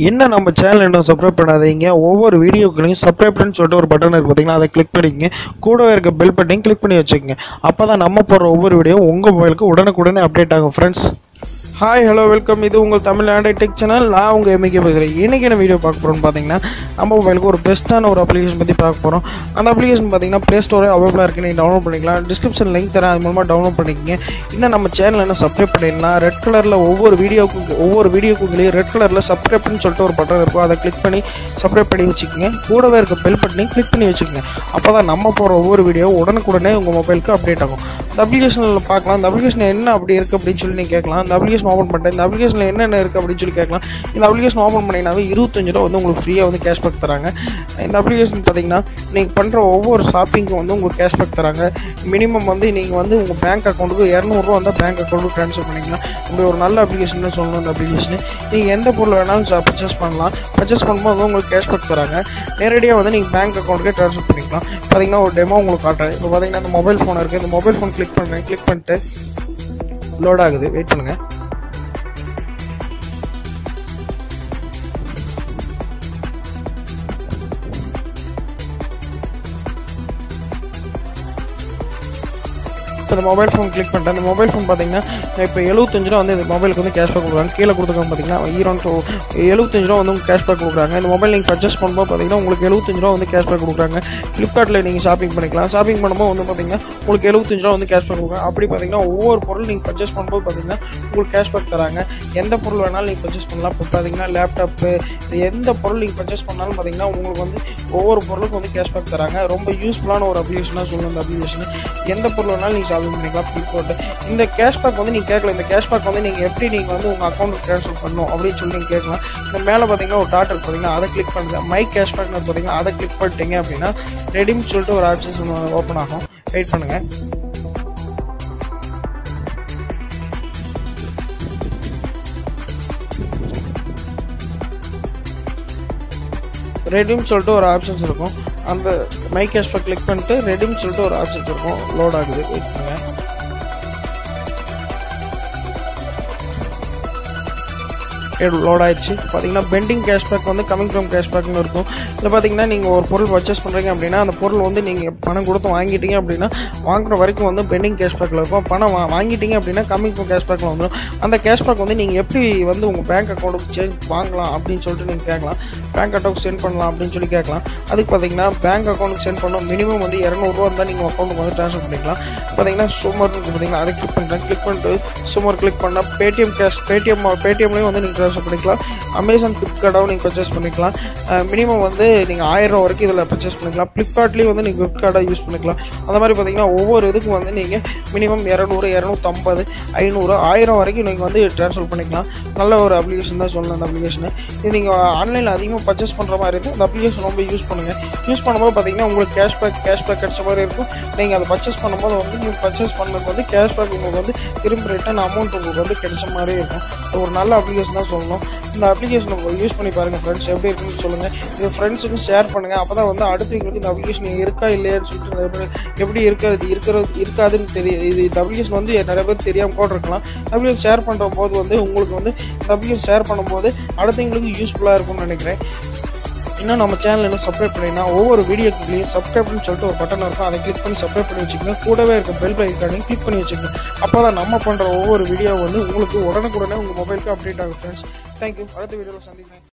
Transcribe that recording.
என்ன நம்ம சேனல் இன்னும் சப்ஸ்கிரைப் பண்ணாதீங்க. ஒவ்வொரு வீடியோக்குள்ளேயும் சப்ஸ்கிரைப்னு சொல்லிட்டு ஒரு பட்டன் இருக்குது பார்த்தீங்களா, அதை கிளிக் பண்ணிக்கங்க. கூடவே இருக்க பெல் பட்டன் கிளிக் பண்ணி வச்சுக்கோங்க. அப்போ தான் நம்ம போடுற ஒவ்வொரு வீடியோ உங்கள் மொபைலுக்கு உடனுக்குடனே அப்டேட் ஆகும் ஃப்ரெண்ட்ஸ். Hi hello welcome. இது உங்கள் தமிழ் ஆண்ட்ராய்ட் டெக் சேனல். நான் உங்கள் எம்கே பேசுகிறேன். இன்றைக்கி என்ன வீடியோ பார்க்க போகிறோம்னு பார்த்தீங்கன்னா, நம்ம மொபைலுக்கு ஒரு பெஸ்ட்டான ஒரு அப்ளிகேஷன் பற்றி பார்க்க போகிறோம். அந்த அப்ளிகேஷன் பார்த்தீங்கன்னா ப்ளே ஸ்டோரே அவைலபிளாக இருக்குது. நீங்கள் டவுன்லோட் பண்ணிக்கலாம். டிஸ்கிரிப்ஷன் லிங்க் தரேன், அது மூலமாக டவுன்லோட் பண்ணிக்கங்க. இன்னும் நம்ம சேனல் என்ன சப்ஸ்கிரைப் பண்ணிடலாம். ரெட் கலரில் ஒவ்வொரு வீடியோக்குள்ளேயும் ரெட் கலரில் சப்ஸ்கிரைப்னு சொல்லிட்டு ஒரு பட்டன் இருக்கும். அதை கிளிக் பண்ணி சப்ஸ்கிரைப் பண்ணி வச்சுக்கோங்க. கூடவே இருக்க பெல் பட்டனையும் கிளிக் பண்ணி வச்சுக்கோங்க. அப்போ தான் நம்ம போகிற ஒவ்வொரு வீடியோ உடனுக்குடனே உங்கள் மொபைலுக்கு அப்டேட் ஆகும். இந்த அப்ளிகேஷனில் பார்க்கலாம். இந்த அப்ளிகேஷன் என்ன அப்படி இருக்குது அப்படின்னு சொல்லி நீங்கள் கேட்கலாம். இந்த அப்ளிகேஷன் ஓப்பன் பண்ணிட்டேன். இந்த அப்ளிகேஷனில் என்னென்ன இருக்குது அப்படின்னு சொல்லி கேட்கலாம். இந்த அப்ளிகேஷன் ஓப்பன் பண்ணிங்கனாவே 25 ரூபா வந்து உங்களுக்கு ஃப்ரீயாக வந்து கேஷ்பேக் தராங்க. இந்த அப்ளிகேஷன் பார்த்தீங்கன்னா நீங்கள் பண்ணுற ஒவ்வொரு ஷாப்பிங்க்கும் வந்து உங்களுக்கு கேஷ்பேக் தராங்க. மினிமம் வந்து நீங்கள் வந்து உங்கள் பேங்க் அக்கௌண்ட்டுக்கு 200 ரூபா வந்தால் பேங்க் அக்கௌண்ட்டுக்கு ட்ரான்ஸ்ஃபர் பண்ணிக்கலாம். இப்படி ஒரு நல்ல அப்ளிகேஷன் சொல்லணும். இந்த அப்ளிகேஷன் நீங்கள் எந்த பொருள் வேணாலும் பர்ச்சேஸ் பண்ணலாம். பர்ச்சேஸ் பண்ணும்போது வந்து உங்களுக்கு கேஷ்பேக் தராங்க. நேரடியாக வந்து நீங்கள் பேங்க் அக்கௌண்ட்டுக்கே ட்ரான்ஸ்ஃபர் பண்ணிக்கலாம். பார்த்தீங்கன்னா ஒரு டெமோ உங்களுக்கு காட்டுறேன். இப்போ பார்த்தீங்கன்னா இந்த மொபைல் ஃபோன் இருக்குது. இந்த மொபைல் ஃபோன் கிளிக் பண்ணுறேன். கிளிக் பண்ணிட்டு லோட் ஆகுது. வெயிட் பண்ணுங்கள். இப்போ இந்த மொபைல் ஃபோன் கிளிக் பண்ணிட்டேன். அந்த மொபைல் ஃபோன் பார்த்தீங்கன்னா இப்போ 75 ரூபா வந்து இந்த மொபைலுக்கு வந்து கேஷ்பேக் கொடுக்குறாங்க. கீழே கொடுத்துருக்காங்க பார்த்தீங்கன்னா 75 ரூபா வந்து உங்களுக்கு கேஷ்பேக் கொடுக்குறாங்க. இந்த மொபைல் நீங்கள் பர்ச்சேஸ் பண்ணும்போது பார்த்தீங்கன்னா உங்களுக்கு 75 ரூபா வந்து கேஷ்பேக் கொடுக்குறாங்க. ஃப்ளிப்கார்ட்டில் நீங்கள் ஷாப்பிங் பண்ணிக்கலாம். ஷாப்பிங் பண்ணும்போது வந்து பார்த்தீங்கன்னா உங்களுக்கு 75 ரூபா வந்து கேஷ்பேக் கொடுக்குறாங்க. அப்படி பார்த்தீங்கன்னா ஒவ்வொரு பொருள் நீங்கள் பர்ச்சேஸ் பண்ணும்போது பார்த்தீங்கன்னா உங்களுக்கு கேஷ்பேக் தராங்க. எந்த பொருள் வேணாலும் நீங்கள் பர்ச்சேஸ் பண்ணலாம். இப்போ பார்த்தீங்கன்னா லேப்டாப்பு, எந்த பொருள் நீங்கள் பர்ச்சேஸ் பண்ணாலும் பார்த்தீங்கன்னா உங்களுக்கு வந்து ஒவ்வொரு பொருளுக்கும் வந்து கேஷ்பேக் தராங்க. ரொம்ப யூஸ்ஃபுல்லான ஒரு அப்ளிகேஷனாக சொல்லணும். இந்த அப்ளிகேஷன் எந்த பொருள் வேணாலும் நீங்கள் ஷாப்பிங் பண்ணிக்கலாம். ஃப்ளிப்கார்ட் இந்த கேஷ்பேக் வந்து நீங்கள் கேட்கலாம். இந்த கேஷ்பேக் வந்து நீங்கள் எப்படி நீங்கள் வந்து உங்கள் அக்கௌண்ட்டுக்கு ட்ரான்ஸ்ஃபர் பண்ணணும் அப்படின்னு சொல்லி நீங்கள் கேட்கலாம். இந்த மேலே பார்த்தீங்கன்னா ஒரு டாட் இருக்கு பார்த்தீங்கன்னா, அதை கிளிக் பண்ணுங்க. மை கேஷ்பேக்னு பார்த்தீங்கன்னா அதை கிளிக் பண்ணிட்டீங்க அப்படின்னா ரெடீம் சொல்லிட்டு ஒரு ஆப்ஷன்ஸ் ஓப்பன் ஆகும். வெயிட் பண்ணுங்கள். ரெடீம் சொல்லிட்டு ஒரு ஆப்ஷன்ஸ் இருக்கும். அந்த மை கேஷ்பேக் கிளிக் பண்ணிட்டு ரெடீம் சொல்லிட்டு ஒரு ஆப்ஷன்ஸ் இருக்கும். லோட் ஆகுது. வெயிட் பண்ணுங்கள். லோட் ஆயிடுச்சு. பார்த்தீங்கன்னா பெண்டிங் கேஷ்பேக் வந்து கமிங் ஃப்ரம் கேஷ்பேக்னு இருக்கும். இதில் பார்த்தீங்கன்னா நீங்கள் ஒரு பொருள் பர்ச்சேஸ் பண்ணுறீங்க அப்படின்னா அந்த பொருள் வந்து நீங்கள் பணம் கொடுத்து வாங்கிட்டீங்க அப்படின்னா வாங்குற வரைக்கும் வந்து பெண்டிங் கேஷ்பேக்கில் இருக்கும். பணம் வாங்கிட்டீங்க அப்படின்னா கமிங் ஃப்ரம் கேஷ்பேக்கில் வந்துடும். அந்த கேஷ்பேக் வந்து நீங்கள் எப்படி வந்து உங்கள் பேங்க் அக்கௌண்ட்டுக்கு வாங்கலாம் அப்படின்னு சொல்லிட்டு நீங்கள் கேட்கலாம். பேங்க் அக்கௌண்ட் சென்ட் பண்ணலாம் அப்படின்னு சொல்லி கேட்கலாம். அதுக்கு பார்த்தீங்கன்னா பேங்க் அக்கௌண்ட்டுக்கு சென்ட் பண்ணணும். மினிமம் வந்து 200 ரூபா இருந்தால் நீங்கள் அக்கௌண்ட்டுக்கு வந்து ட்ரான்ஸ்ஃபர் பண்ணிக்கலாம். பார்த்தீங்கன்னா சூமர் பார்த்தீங்கன்னா அதை கிளிக் பண்ணுறேன். கிளிக் பண்ணிட்டு சூமர் கிளிக் பண்ணால் பேடிஎம்லேயும் வந்து நீங்கள் ட்ரான்ஸ்ஃபர் பண்ணிக்கலாம். அமேசான் ஃப்ளிப்கார்ட்டாகவும் நீங்கள் பர்ச்சேஸ் பண்ணிக்கலாம். மினிமம் வந்து நீங்கள் 1000 ரூபா வரைக்கும் இதில் பர்ச்சேஸ் பண்ணிக்கலாம். ஃப்ளிப்கார்ட்லேயும் வந்து நீங்கள் ஃப்ளிப்கார்ட்டாக யூஸ் பண்ணிக்கலாம். அந்த மாதிரி பார்த்தீங்கன்னா ஒவ்வொரு இதுக்கும் வந்து நீங்கள் மினிமம் 200, 250, 500, 1000 வரைக்கும் நீங்கள் வந்து ட்ரான்ஸ்ஃபர் பண்ணிக்கலாம். நல்ல ஒரு அப்ளிகேஷன் தான் சொல்லணும். அந்த அப்ளிகேஷன் இது நீங்கள் ஆன்லைனில் அதிகமாக பர்ச்சேஸ் பண்ணுற மாதிரி இருக்குது. அந்த அப்ளிகேஷன் ரொம்ப யூஸ் பண்ணுங்கள். யூஸ் பண்ணும்போது பார்த்தீங்கன்னா உங்களுக்கு கேஷ்பேக் கிடைச்ச மாதிரி இருக்கும். நீங்கள் அதை பர்ச்சேஸ் பண்ணும்போது வந்து நீங்கள் பர்ச்சேஸ் பண்ணதுக்கு வந்து கேஷ்பேக் உங்களுக்கு வந்து திரும்ப ரிட்டர்ன் அமௌண்ட் உங்களுக்கு வந்து கிடைச்ச மாதிரி இருக்கும். ஒரு நல்ல அப்ளிகேஷன் தான் சொல்லணும். இந்த அப்ளிகேஷனை யூஸ் பண்ணி பாருங்கள் ஃப்ரெண்ட்ஸ். எப்படி இருக்குன்னு சொல்லுங்கள். இது ஃப்ரெண்ட்ஸுக்கும் ஷேர் பண்ணுங்கள். அப்போ தான் வந்து அடுத்தவங்களுக்கு இந்த அப்ளிகேஷன் இருக்கா இல்லையான்னு சொல்லிட்டு எப்படி இருக்காதுன்னு தெரியும். இந்த அப்ளிகேஷன் வந்து நிறைய பேர் தெரியாமல் கூட இருக்கலாம். அப்ளிகேஷன் ஷேர் பண்ணுற போது வந்து உங்களுக்கு வந்து இந்த அப்ளிகேஷன் ஷேர் பண்ணும்போது அடுத்தவங்களுக்கு யூஸ்ஃபுல்லாக இருக்கும்னு நினைக்கிறேன். இன்னும் நம்ம சேனல் இன்னும் சப்ஸ்கிரைப் பண்ணிங்கன்னா ஒவ்வொரு வீடியோக்குள்ளேயும் சப்ஸ்கிரைப்னு சொல்லிட்டு ஒரு பட்டன் இருக்கும். அதை கிளிக் பண்ணி சப்ஸ்கிரைப் பண்ணி வச்சுக்கோங்க. கூடவே இருக்க பெல் ஐக்கானையும் கிளிக் பண்ணி வச்சுக்கோங்க. அப்போ தான் நம்ம பண்ணுற ஒவ்வொரு வீடியோ வந்து உங்களுக்கு உடனுக்குடனே உங்கள் மொபைலுக்கு அப்டேட் ஆகும் ஃப்ரெண்ட்ஸ். தேங்க்யூ. அடுத்த வீடியோவில் சந்திக்கிறேன்.